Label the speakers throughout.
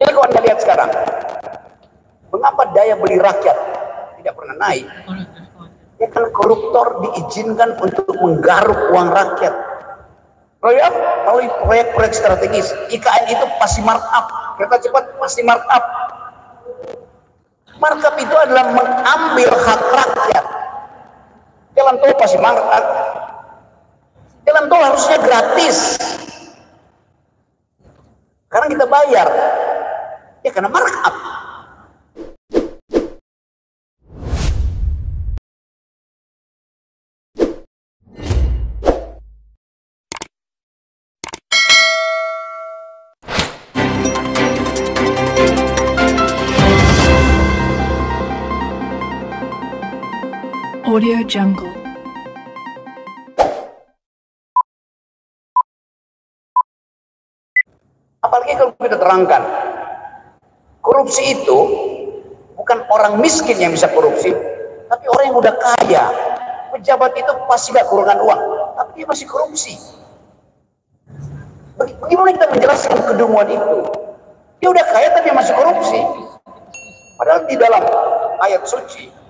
Speaker 1: Jadi kalau Anda lihat sekarang, mengapa daya beli rakyat tidak pernah naik? Ya kan koruptor diizinkan untuk menggaruk uang rakyat. Melalui proyek-proyek strategis, IKN itu pasti markup, kereta cepat pasti markup. Markup itu adalah mengambil hak rakyat. Jalan tol pasti markup. Jalan tol harusnya gratis. Sekarang kita bayar, ya karena markup.
Speaker 2: Audio Jungle.
Speaker 1: Apalagi kalau kita terangkan, korupsi itu bukan orang miskin yang bisa korupsi, tapi orang yang udah kaya. Pejabat itu pasti gak kekurangan uang, tapi dia masih korupsi. Bagaimana kita menjelaskan kedunguan itu? Dia udah kaya tapi masih korupsi. Padahal di dalam ayat suci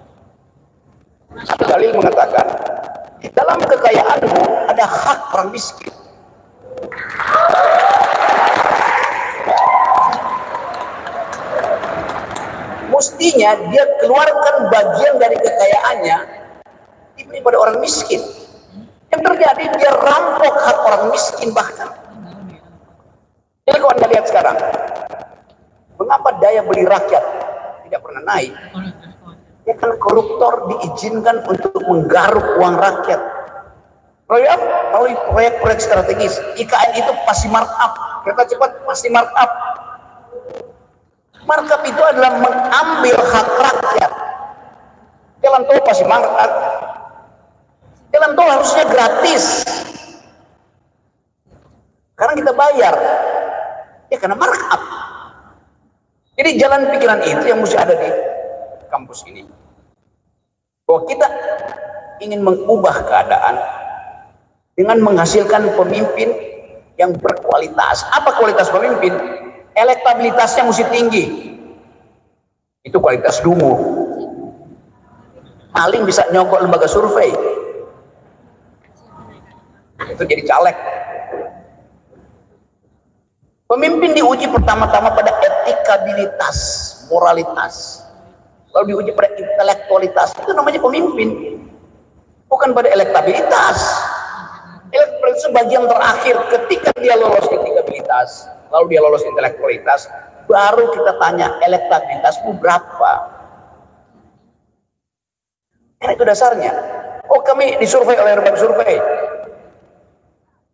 Speaker 1: ada dalil mengatakan, di dalam kekayaanmu ada hak orang miskin. Mestinya dia keluarkan bagian dari kekayaannya diberi pada orang miskin. Yang terjadi dia rampok hak orang miskin bahkan. Jadi kalau Anda lihat sekarang, mengapa daya beli rakyat tidak pernah naik? Ya kan koruptor diizinkan untuk menggaruk uang rakyat. Melalui proyek-proyek strategis, IKN itu pasti markup, kereta cepat pasti markup. Markup itu adalah mengambil hak rakyat. Jalan tol pasti markup. Jalan tol harusnya gratis. Sekarang kita bayar, ya karena markup. Jadi jalan pikiran itu yang mesti ada di kampus ini, bahwa kita ingin mengubah keadaan dengan menghasilkan pemimpin yang berkualitas. Apa kualitas pemimpin? Elektabilitasnya mesti tinggi. Itu kualitas dungu. Maling bisa nyogok lembaga survei, itu jadi caleg. Pemimpin diuji pertama-tama pada etikabilitas, moralitas. Kalau diuji pada intelektualitas, itu namanya pemimpin, bukan pada elektabilitas. Elektabilitas itu bagian terakhir. Ketika dia lolos etikabilitas, lalu dia lolos intelektualitas, baru kita tanya elektabilitasmu berapa. Karena itu dasarnya. Oh, kami disurvei oleh lembaga survei.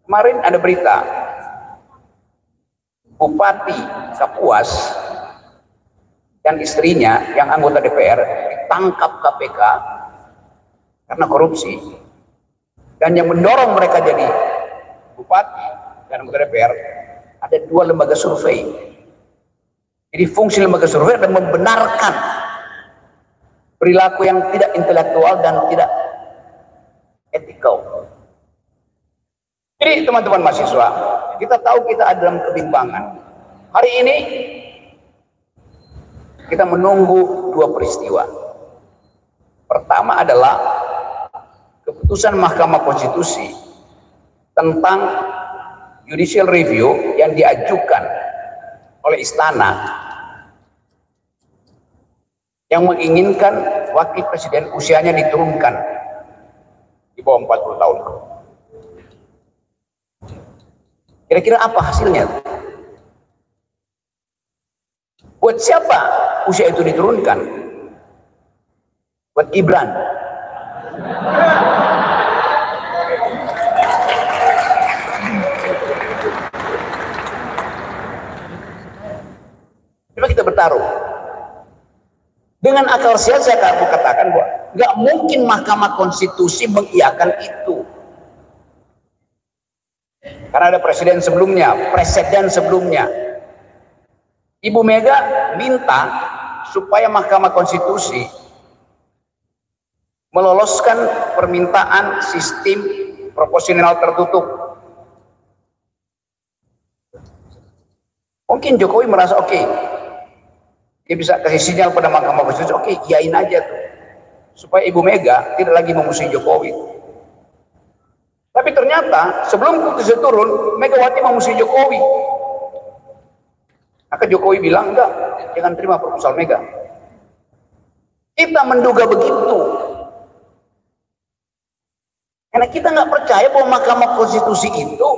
Speaker 1: Kemarin ada berita, Bupati Kapuas dan istrinya yang anggota DPR ditangkap KPK karena korupsi, dan yang mendorong mereka jadi bupati dan anggota DPR ada dua lembaga survei. Jadi fungsi lembaga survei adalah membenarkan perilaku yang tidak intelektual dan tidak etikal. Jadi teman-teman mahasiswa, kita tahu kita ada dalam kebimbangan. Hari ini kita menunggu dua peristiwa. Pertama adalah keputusan Mahkamah Konstitusi tentang judicial review yang diajukan oleh Istana yang menginginkan wakil presiden usianya diturunkan di bawah 40 tahun. Kira-kira apa hasilnya? Buat siapa usia itu diturunkan? Buat Gibran. Coba kita bertaruh. Dengan akal sehat saya katakan bahwa nggak mungkin Mahkamah Konstitusi mengiyakan itu. Karena ada presiden sebelumnya. Ibu Mega minta supaya Mahkamah Konstitusi meloloskan permintaan sistem proporsional tertutup. Mungkin Jokowi merasa oke, dia bisa kasih sinyal pada Mahkamah Konstitusi, oke, iyain aja tuh, supaya Ibu Mega tidak lagi memusuhi Jokowi. Tapi ternyata sebelum putusan turun, Megawati memusuhi Jokowi. Maka Jokowi bilang, enggak, jangan terima proposal Mega. Kita menduga begitu. Karena kita nggak percaya bahwa Mahkamah Konstitusi itu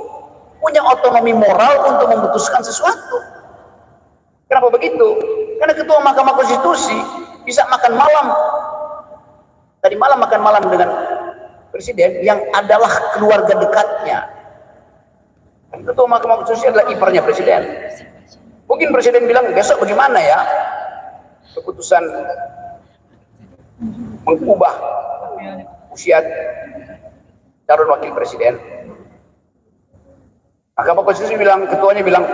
Speaker 1: punya otonomi moral untuk memutuskan sesuatu. Kenapa begitu? Karena ketua Mahkamah Konstitusi bisa makan malam. Tadi malam makan malam dengan presiden yang adalah keluarga dekatnya. Ketua Mahkamah Konstitusi adalah iparnya presiden. Mungkin presiden bilang, besok bagaimana ya keputusan mengubah usia calon wakil presiden. Mahkamah Konstitusi bilang, ketuanya bilang,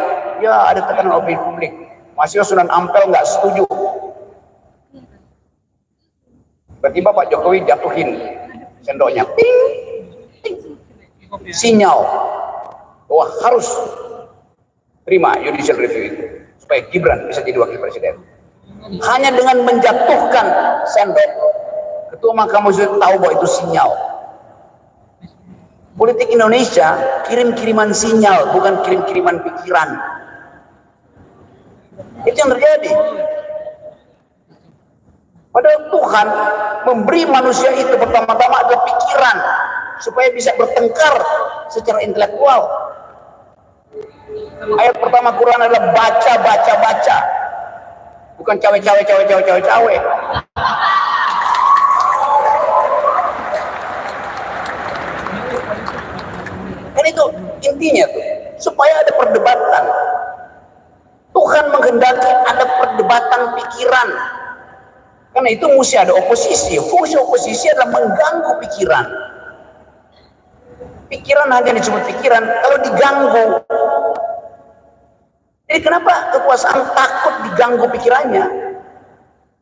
Speaker 1: ya ada tekanan opini publik, mahasiswa Sunan Ampel nggak setuju. Tiba-tiba Pak Jokowi jatuhin sendoknya, ting, ting. Sinyal bahwa harus terima judicial review itu supaya Gibran bisa jadi wakil presiden. Hanya dengan menjatuhkan sendok, ketua Mahkamah Konstitusi tahu bahwa itu sinyal. Politik Indonesia kirim-kiriman sinyal, bukan kirim-kiriman pikiran. Itu yang terjadi. Padahal Tuhan memberi manusia itu pertama-tama adalah pikiran supaya bisa bertengkar secara intelektual. Ayat pertama Quran adalah baca, baca, baca, bukan cawe-cawe, cawe-cawe, cawe-cawe. Kan itu intinya tuh, supaya ada perdebatan. Tuhan menghendaki ada perdebatan pikiran. Karena itu mesti ada oposisi. Fungsi oposisi adalah mengganggu pikiran. Pikiran hanya disebut pikiran kalau diganggu. Jadi kenapa kekuasaan takut diganggu pikirannya?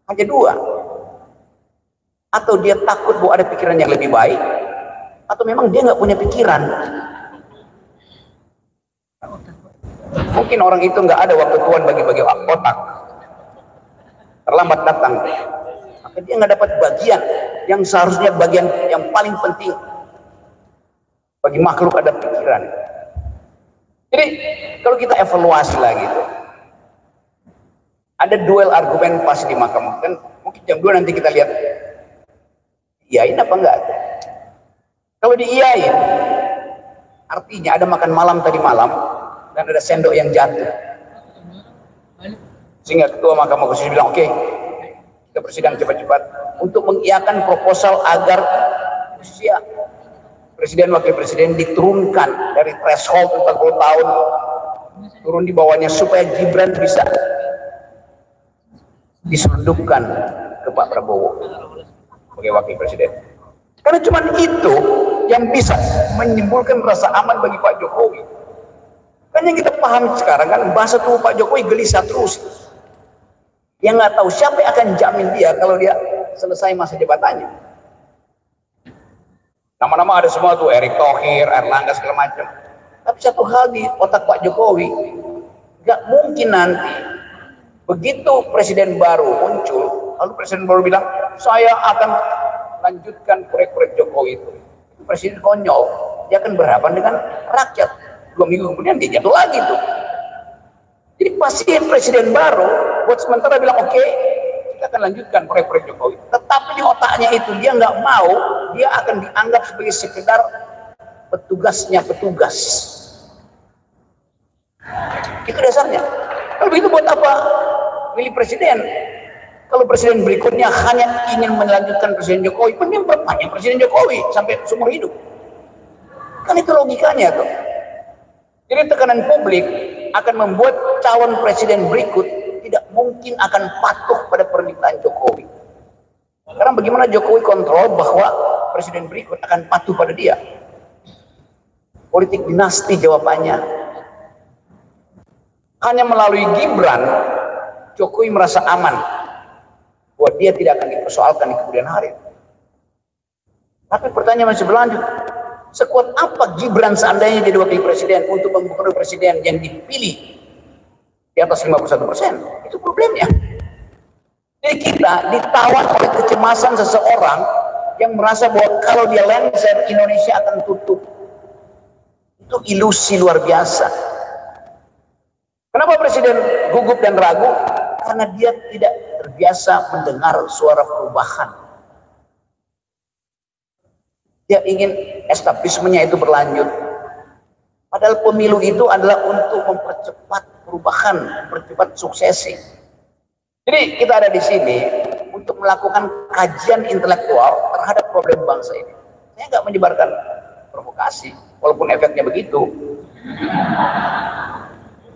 Speaker 1: Hanya dua. Atau dia takut bahwa ada pikiran yang lebih baik, atau memang dia nggak punya pikiran. Mungkin orang itu nggak ada waktu Tuhan bagi-bagi otak, terlambat datang, maka dia nggak dapat bagian yang seharusnya bagian yang paling penting bagi makhluk ada pikiran. Jadi kalau kita evaluasi lagi itu, ada duel argumen pas di mahkamah, kan mungkin jam 2 nanti kita lihat iyain apa enggak. Kalau diiyain artinya ada makan malam tadi malam dan ada sendok yang jatuh, sehingga ketua Mahkamah Konstitusi bilang oke, kita bersidang cepat-cepat untuk mengiyakan proposal agar usia presiden wakil presiden diturunkan dari threshold 40 tahun turun di bawahnya supaya Gibran bisa diselundupkan ke Pak Prabowo sebagai wakil presiden. Karena cuma itu yang bisa menimbulkan rasa aman bagi Pak Jokowi. Kan yang kita paham sekarang kan bahasa tuh Pak Jokowi gelisah terus. Yang nggak tahu siapa yang akan jamin dia kalau dia selesai masa jabatannya. Nama-nama ada semua tuh, Erick Thohir, Erlangga segala macam. Tapi satu hal di otak Pak Jokowi, nggak mungkin nanti begitu presiden baru muncul, lalu presiden baru bilang saya akan lanjutkan proyek-proyek Jokowi itu. Presiden konyol, dia akan berhadapan dengan rakyat. 2 minggu kemudian dia jatuh lagi tuh. Jadi pasti presiden baru buat sementara bilang oke, kita akan lanjutkan proyek-proyek Jokowi. Tetapi di otaknya itu dia nggak mau, dia akan dianggap sebagai sekedar petugasnya petugas. Itu dasarnya. Kalau begitu buat apa milih presiden? Kalau presiden berikutnya hanya ingin melanjutkan presiden Jokowi, mending perpanjang presiden Jokowi sampai seumur hidup. Kan itu logikanya tuh. Jadi tekanan publik akan membuat calon presiden berikut tidak mungkin akan patuh pada permintaan Jokowi. Karena bagaimana Jokowi kontrol bahwa presiden berikut akan patuh pada dia? Politik dinasti jawabannya. Hanya melalui Gibran, Jokowi merasa aman bahwa dia tidak akan dipersoalkan di kemudian hari. Tapi pertanyaan masih berlanjut. Sekuat apa Gibran seandainya jadi wakil presiden untuk mempengaruhi presiden yang dipilih di atas 51%. Itu problemnya. Jadi kita ditawan oleh kecemasan seseorang yang merasa bahwa kalau dia lengser Indonesia akan tutup. Itu ilusi luar biasa. Kenapa Presiden gugup dan ragu? Karena dia tidak terbiasa mendengar suara perubahan. Dia ingin establishment-nya itu berlanjut. Padahal pemilu itu adalah untuk mempercepat perubahan, mempercepat suksesi. Jadi kita ada di sini untuk melakukan kajian intelektual terhadap problem bangsa ini. Saya nggak menyebarkan provokasi, walaupun efeknya begitu.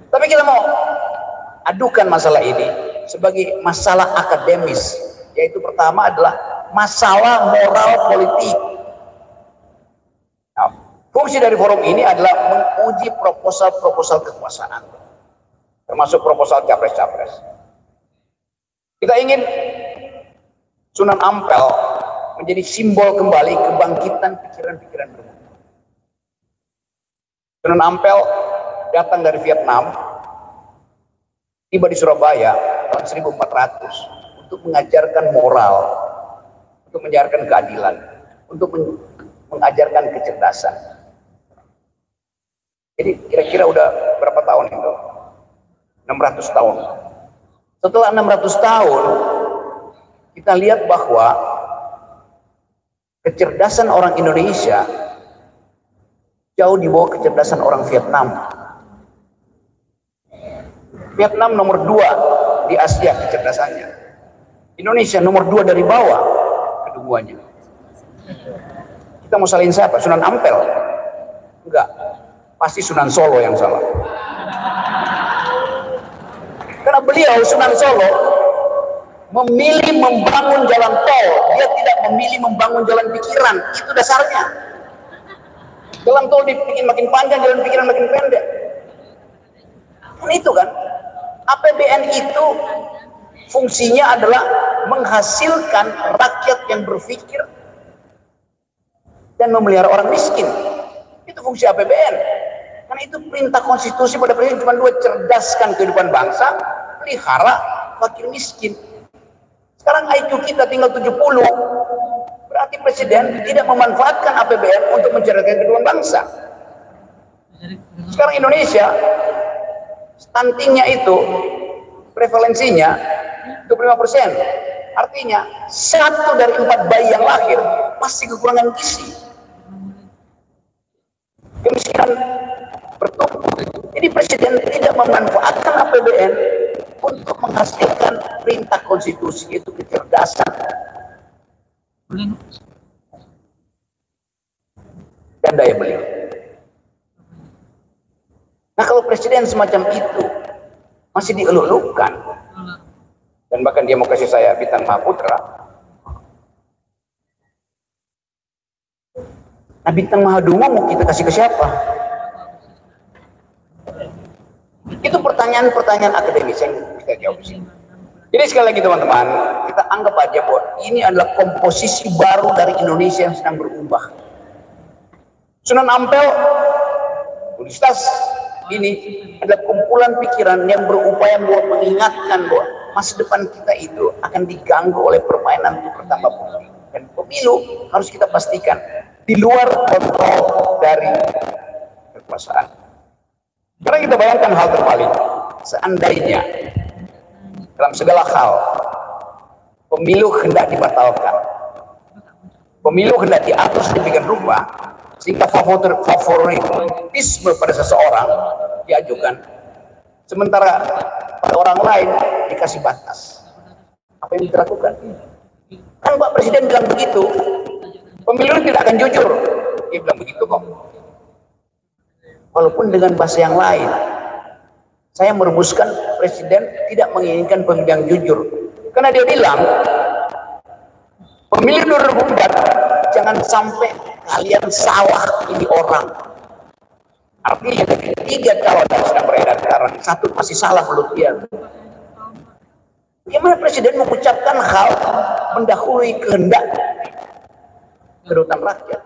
Speaker 1: Tapi kita mau adukan masalah ini sebagai masalah akademis, yaitu pertama adalah masalah moral politik. Nah, fungsi dari forum ini adalah menguji proposal-proposal kekuasaan, termasuk proposal capres-capres. Kita ingin Sunan Ampel menjadi simbol kembali kebangkitan pikiran-pikiran berbeda. Sunan Ampel datang dari Vietnam, tiba di Surabaya tahun 1400 untuk mengajarkan moral, untuk mengajarkan keadilan, untuk mengajarkan kecerdasan. Jadi kira-kira udah berapa tahun itu? 600 tahun. Setelah 600 tahun, kita lihat bahwa kecerdasan orang Indonesia jauh di bawah kecerdasan orang Vietnam. Vietnam nomor 2 di Asia kecerdasannya. Indonesia nomor 2 dari bawah keduanya. Kita mau salin siapa? Sunan Ampel? Enggak, pasti Sunan Solo yang salah. Karena beliau Sunan Solo memilih membangun jalan tol, dia tidak memilih membangun jalan pikiran. Itu dasarnya. Jalan tol dibikin makin panjang, jalan pikiran makin pendek. Kan itu kan, APBN itu fungsinya adalah menghasilkan rakyat yang berpikir dan memelihara orang miskin. Itu fungsi APBN. Karena itu perintah konstitusi pada presiden cuma 2, cerdaskan kehidupan bangsa, pelihara fakir miskin. Sekarang IQ kita tinggal 70, berarti presiden tidak memanfaatkan APBN untuk mencerdaskan kehidupan bangsa. Sekarang Indonesia stuntingnya itu prevalensinya 25%, artinya 1 dari 4 bayi yang lahir pasti kekurangan gizi. Kemiskinan bertumbuh. Jadi presiden tidak memanfaatkan APBN untuk menghasilkan perintah konstitusi, yaitu kecerdasan dan daya beli. Nah, kalau presiden semacam itu masih dieluk-elukan, dan bahkan dia mau kasih saya bintang Mahaputra. Nah, bintang Mahaduma mau kita kasih ke siapa? Itu pertanyaan-pertanyaan akademis yang kita jawab di sini. Jadi sekali lagi teman-teman, kita anggap aja bahwa ini adalah komposisi baru dari Indonesia yang sedang berubah. Sunan Ampel, Universitas ini adalah kumpulan pikiran yang berupaya mengingatkan bahwa masa depan kita itu akan diganggu oleh permainan pertama politik. Dan pemilu harus kita pastikan di luar kontrol dari kekuasaan. Sekarang kita bayangkan hal terbalik. Seandainya dalam segala hal pemilu hendak dibatalkan, pemilu hendak diatur sedemikian rupa sehingga favoritisme pada seseorang diajukan, sementara pada orang lain dikasih batas. Apa yang kita lakukan? Kan Pak Presiden bilang begitu, pemilu tidak akan jujur. Dia bilang begitu kok. Walaupun dengan bahasa yang lain, saya merumuskan presiden tidak menginginkan pemilu yang jujur. Karena dia bilang, pemilu 2024 jangan sampai kalian salah pilih orang. Artinya dari 3 calon yang sedang beredar sekarang, 1 masih salah menurut dia. Bagaimana presiden mengucapkan hal mendahului kehendak kedaulatan rakyat?